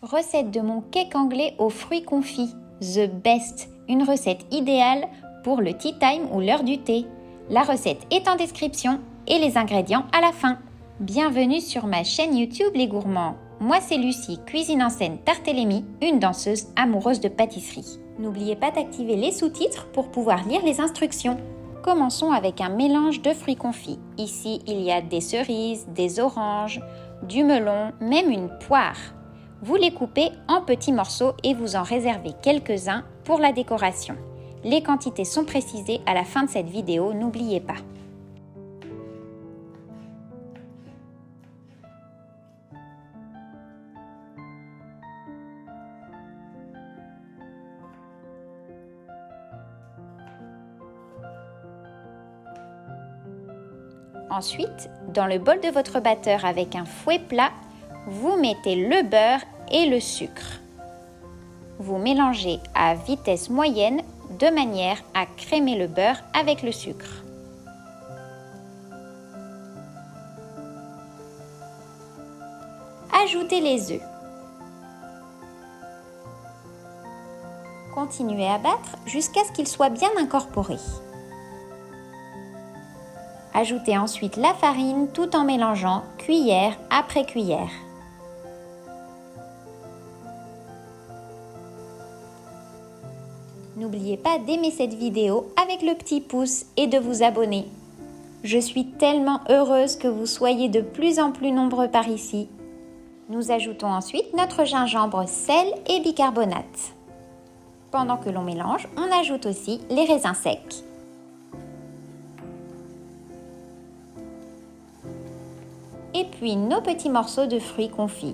Recette de mon cake anglais aux fruits confits. The best, une recette idéale pour le tea time ou l'heure du thé. La recette est en description et les ingrédients à la fin. Bienvenue sur ma chaîne YouTube Les Gourmands. Moi c'est Lucie, cuisine en scène Tartellémy, une danseuse amoureuse de pâtisserie. N'oubliez pas d'activer les sous-titres pour pouvoir lire les instructions. Commençons avec un mélange de fruits confits. Ici, il y a des cerises, des oranges, du melon, même une poire. Vous les coupez en petits morceaux et vous en réservez quelques-uns pour la décoration. Les quantités sont précisées à la fin de cette vidéo, n'oubliez pas. Ensuite, dans le bol de votre batteur avec un fouet plat, vous mettez le beurre et le sucre. Vous mélangez à vitesse moyenne de manière à crémer le beurre avec le sucre. Ajoutez les œufs. Continuez à battre jusqu'à ce qu'ils soient bien incorporés. Ajoutez ensuite la farine tout en mélangeant cuillère après cuillère. N'oubliez pas d'aimer cette vidéo avec le petit pouce et de vous abonner. Je suis tellement heureuse que vous soyez de plus en plus nombreux par ici. Nous ajoutons ensuite notre gingembre, sel et bicarbonate. Pendant que l'on mélange, on ajoute aussi les raisins secs. Et puis nos petits morceaux de fruits confits.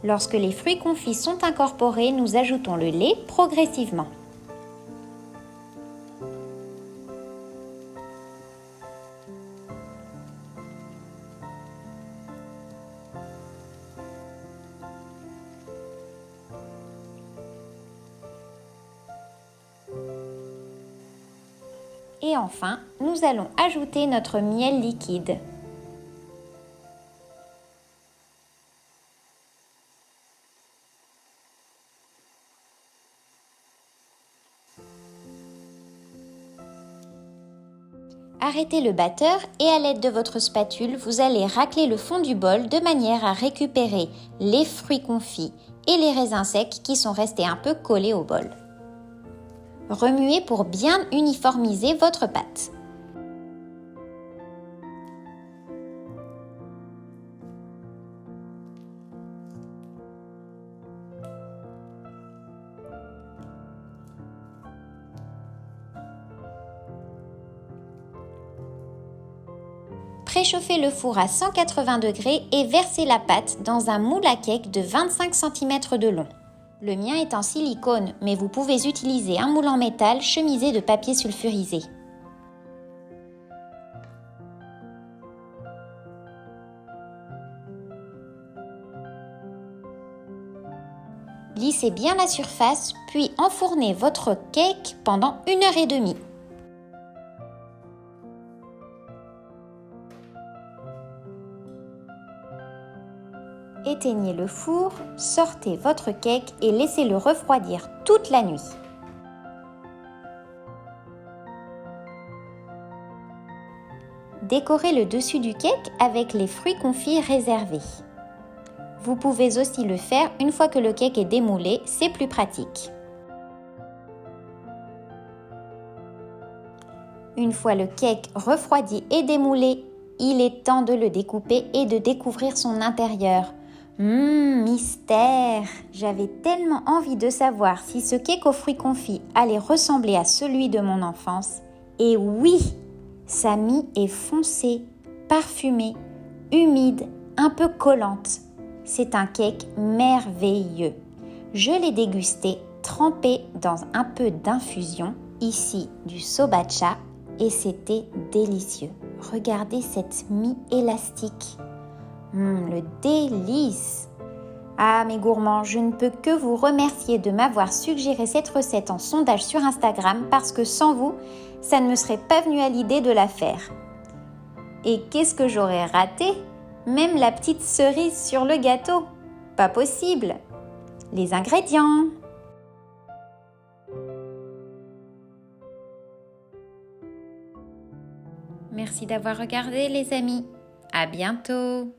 Lorsque les fruits confits sont incorporés, nous ajoutons le lait progressivement. Et enfin, nous allons ajouter notre miel liquide. Arrêtez le batteur et à l'aide de votre spatule, vous allez racler le fond du bol de manière à récupérer les fruits confits et les raisins secs qui sont restés un peu collés au bol. Remuez pour bien uniformiser votre pâte. Préchauffez le four à 180 degrés et versez la pâte dans un moule à cake de 25 cm de long. Le mien est en silicone, mais vous pouvez utiliser un moule en métal chemisé de papier sulfurisé. Lissez bien la surface, puis enfournez votre cake pendant 1h30. Éteignez le four, sortez votre cake et laissez-le refroidir toute la nuit. Décorez le dessus du cake avec les fruits confits réservés. Vous pouvez aussi le faire une fois que le cake est démoulé, c'est plus pratique. Une fois le cake refroidi et démoulé, il est temps de le découper et de découvrir son intérieur. Mystère! J'avais tellement envie de savoir si ce cake aux fruits confits allait ressembler à celui de mon enfance. Et oui! Sa mie est foncée, parfumée, humide, un peu collante. C'est un cake merveilleux. Je l'ai dégusté trempé dans un peu d'infusion, ici du sobacha, et c'était délicieux. Regardez cette mie élastique. Le délice! Ah mes gourmands, je ne peux que vous remercier de m'avoir suggéré cette recette en sondage sur Instagram parce que sans vous, ça ne me serait pas venu à l'idée de la faire. Et qu'est-ce que j'aurais raté? Même la petite cerise sur le gâteau. Pas possible. Les ingrédients. Merci d'avoir regardé les amis. À bientôt.